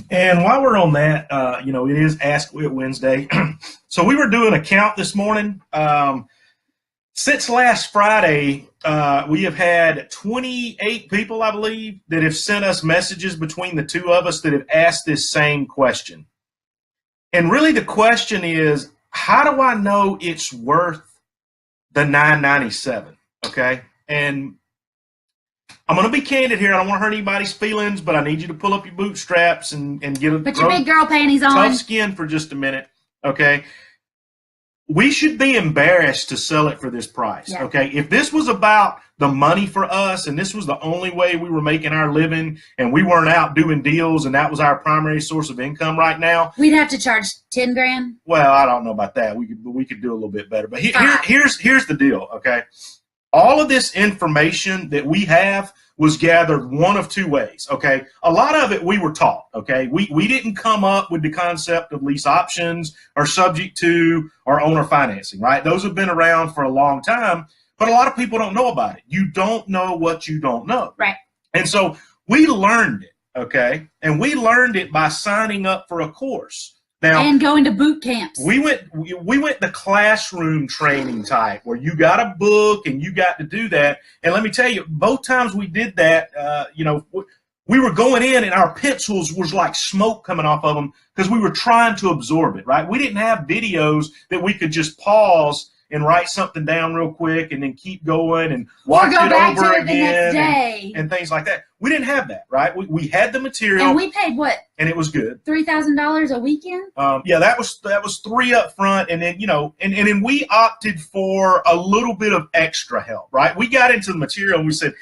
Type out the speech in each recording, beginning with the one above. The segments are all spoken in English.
And while we're on that, it is Ask Wit Wednesday. So we were doing a count this morning. Since last Friday, we have had 28 people, I believe, that have sent us messages between the two of us that have asked this same question. And really the question is, how do I know it's worth the $9.97? Okay. And I'm going to be candid here. I don't want to hurt anybody's feelings, but I need you to pull up your bootstraps and get a Put your big girl panties on. Tough skin for just a minute. Okay. We should be embarrassed to sell it for this price. Yeah. Okay. If this was about the money for us and this was the only way we were making our living and we weren't out doing deals and that was our primary source of income right now, we'd have to charge 10 grand. Well, I don't know about that. We could do a little bit better, but here's the deal. Okay. All of this information that we have was gathered one of two ways, okay? A lot of it we were taught, okay? We didn't come up with the concept of lease options or subject to or owner financing, right? Those have been around for a long time, but a lot of people don't know about it. You don't know what you don't know. Right. And so we learned it, okay? And we learned it by signing up for a course. Now, and going to boot camps. We went the classroom training type where you got a book and you got to do that. And let me tell you, both times we did that, we were going in and our pencils was like smoke coming off of them because we were trying to absorb it, right? We didn't have videos that we could just pause and write something down real quick and then keep going and watch it over again and things like that. We didn't have that, right? We had the material. And we paid what? And it was good. $3,000 a weekend? Yeah, that was $3,000 up front, and then and then we opted for a little bit of extra help, right? We got into the material and we said,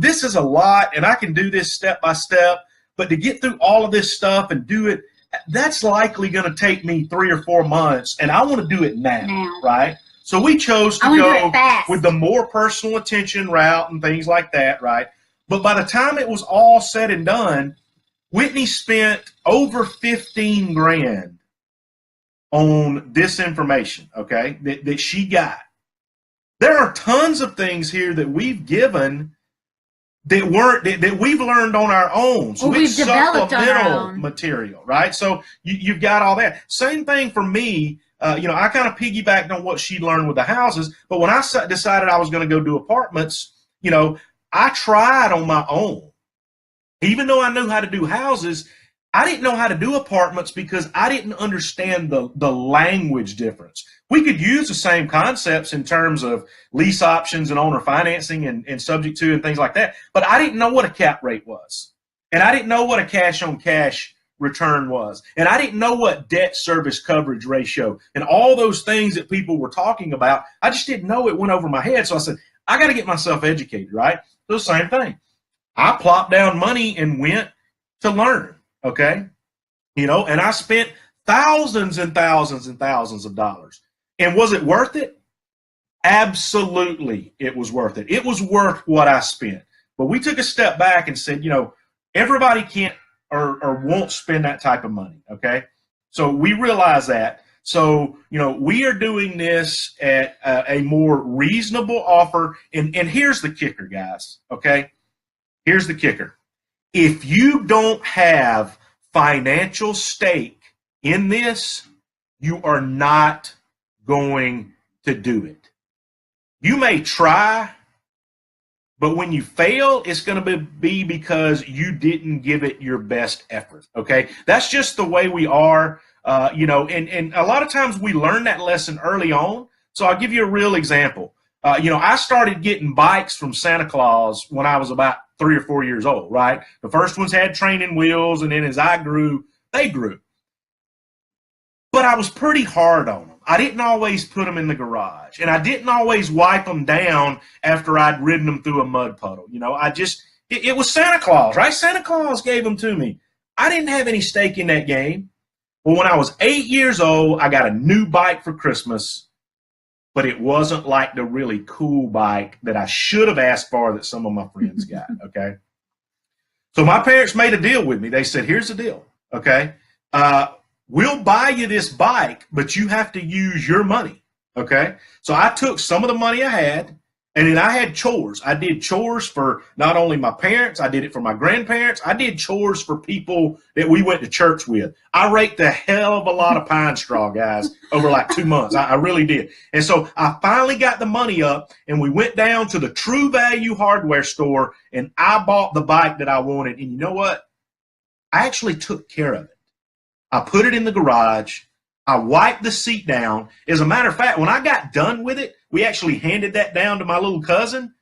this is a lot, and I can do this step by step, but to get through all of this stuff and do it, that's likely going to take me 3 or 4 months, and I want to do it now, right? So we chose to go with the more personal attention route and things like that, right? But by the time it was all said and done, Whitney spent over 15 grand on this information, okay, that she got. There are tons of things here that we've given that we've learned on our own. So we've developed on our own material, right? So you've got all that. Same thing for me. I kind of piggybacked on what she learned with the houses, but when I decided I was going to go do apartments, I tried on my own. Even though I knew how to do houses, I didn't know how to do apartments because I didn't understand the language difference. We could use the same concepts in terms of lease options and owner financing and subject to and things like that, but I didn't know what a cap rate was. And I didn't know what a cash on cash return was. And I didn't know what debt service coverage ratio and all those things that people were talking about. I just didn't know. It went over my head. So I said, I got to get myself educated, right? So the same thing. I plopped down money and went to learn, okay? And I spent thousands and thousands and thousands of dollars. And was it worth it? Absolutely, it was worth it. It was worth what I spent. But we took a step back and said, everybody can't or won't spend that type of money, okay? So we realize that. So, we are doing this at a more reasonable offer. And here's the kicker, guys, okay? Here's the kicker. If you don't have financial stake in this, you are not going to do it. You may try, but when you fail, it's going to be because you didn't give it your best effort, okay? That's just the way we are, and a lot of times we learn that lesson early on. So I'll give you a real example. I started getting bikes from Santa Claus when I was about 3 or 4 years old, right? The first ones had training wheels, and then as I grew, they grew. But I was pretty hard on them. I didn't always put them in the garage, and I didn't always wipe them down after I'd ridden them through a mud puddle. It was Santa Claus, right? Santa Claus gave them to me. I didn't have any stake in that game. Well, when I was 8 years old, I got a new bike for Christmas, but it wasn't like the really cool bike that I should have asked for that some of my friends got, okay? So my parents made a deal with me. They said, here's the deal, okay? We'll buy you this bike, but you have to use your money, okay? So I took some of the money I had, And then I had chores. I did chores for not only my parents, I did it for my grandparents. I did chores for people that we went to church with. I raked a hell of a lot of pine straw, guys, over like 2 months. I really did. And so I finally got the money up, and we went down to the True Value hardware store, and I bought the bike that I wanted. And you know what? I actually took care of it. I put it in the garage. I wiped the seat down. As a matter of fact, when I got done with it, we actually handed that down to my little cousin.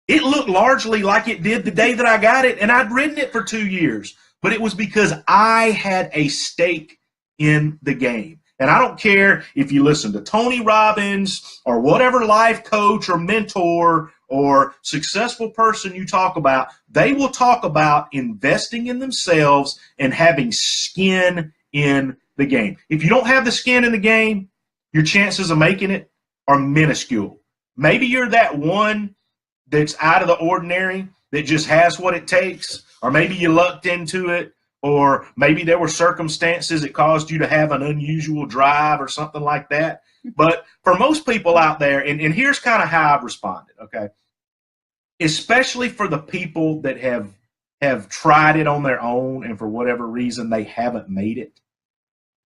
It looked largely like it did the day that I got it, and I'd ridden it for 2 years. But it was because I had a stake in the game. And I don't care if you listen to Tony Robbins or whatever life coach or mentor or successful person you talk about, they will talk about investing in themselves and having skin in the game. If you don't have the skin in the game, your chances of making it are minuscule. Maybe you're that one that's out of the ordinary that just has what it takes, or maybe you lucked into it, or maybe there were circumstances that caused you to have an unusual drive or something like that. But for most people out there, and here's kind of how I've responded, okay? Especially for the people that have tried it on their own and for whatever reason they haven't made it.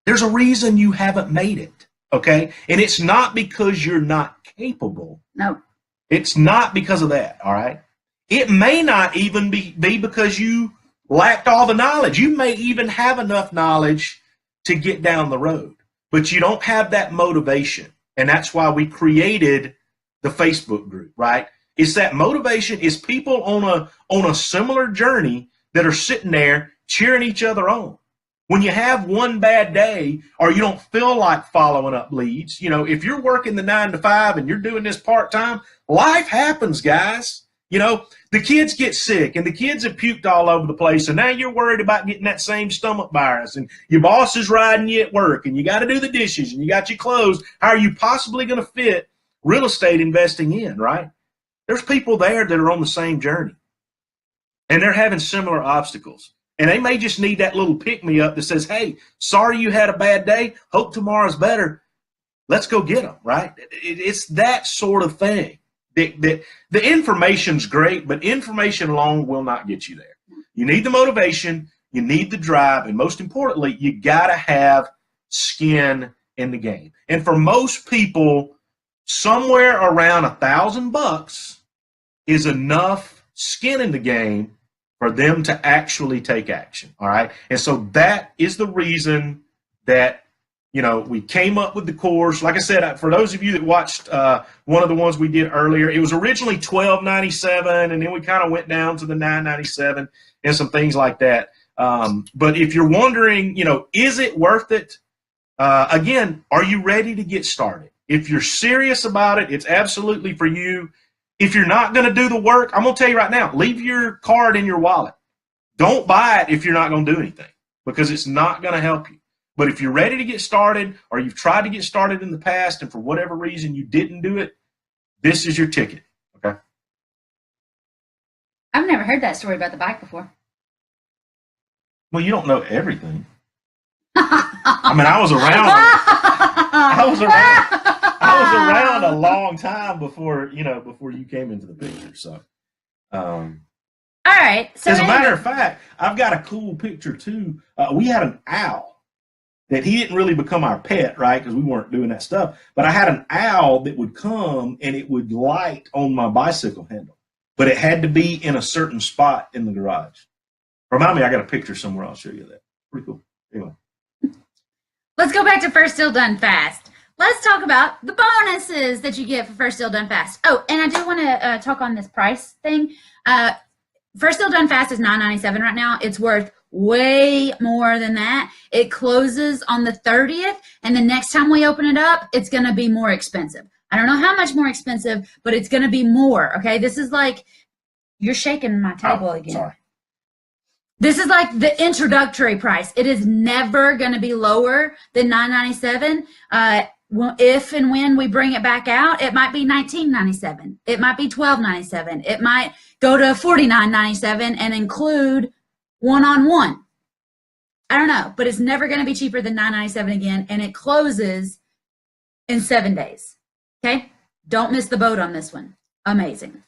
There's a reason you haven't made it, okay? And it's not because you're not capable. No. It's not because of that, all right? It may not even be because you lacked all the knowledge. You may even have enough knowledge to get down the road, but you don't have that motivation. And that's why we created the Facebook group, right? It's that motivation is people on a similar journey that are sitting there cheering each other on. When you have one bad day or you don't feel like following up leads, you know, if you're working the 9 to 5 and you're doing this part-time, life happens, guys. You know, the kids get sick and the kids have puked all over the place, and now you're worried about getting that same stomach virus, and your boss is riding you at work, and you got to do the dishes, and you got your clothes. How are you possibly going to fit real estate investing in, right? There's people there that are on the same journey, and they're having similar obstacles. And they may just need that little pick-me-up that says, hey, sorry you had a bad day. Hope tomorrow's better. Let's go get them, right? It's that sort of thing. The information's great, but information alone will not get you there. You need the motivation. You need the drive. And most importantly, you got to have skin in the game. And for most people, somewhere around $1,000 is enough skin in the game for them to actually take action, all right? And so that is the reason that, you know, we came up with the course. Like I said, for those of you that watched one of the ones we did earlier, it was originally $12.97, and then we kind of went down to the $9.97 and some things like that. But if you're wondering, you know, is it worth it? Again, are you ready to get started? If you're serious about it, it's absolutely for you. If you're not going to do the work, I'm going to tell you right now, leave your card in your wallet. Don't buy it if you're not going to do anything, because it's not going to help you. But if you're ready to get started, or you've tried to get started in the past and for whatever reason you didn't do it, this is your ticket, okay? I've never heard that story about the bike before. Well, you don't know everything. I mean, I was around a long time before you came into the picture. So, all right. So as a matter of fact, I've got a cool picture too. We had an owl that he didn't really become our pet, right? Because we weren't doing that stuff. But I had an owl that would come and it would light on my bicycle handle, but it had to be in a certain spot in the garage. Remind me, I got a picture somewhere. I'll show you that. Pretty cool. Anyway. Let's go back to First Deal Done Fast. Let's talk about the bonuses that you get for First Deal Done Fast. Oh, and I do want to talk on this price thing. First Deal Done Fast is $9.97 right now. It's worth way more than that. It closes on the 30th, and the next time we open it up, it's going to be more expensive. I don't know how much more expensive, but it's going to be more, okay? This is like, you're shaking my table again. Sorry. This is like the introductory price. It is never going to be lower than $9.97. If and when we bring it back out, it might be $19.97. It might be $12.97. It might go to $49.97 and include one-on-one. I don't know, but it's never going to be cheaper than $9.97 again, and it closes in 7 days. Okay? Don't miss the boat on this one. amazing.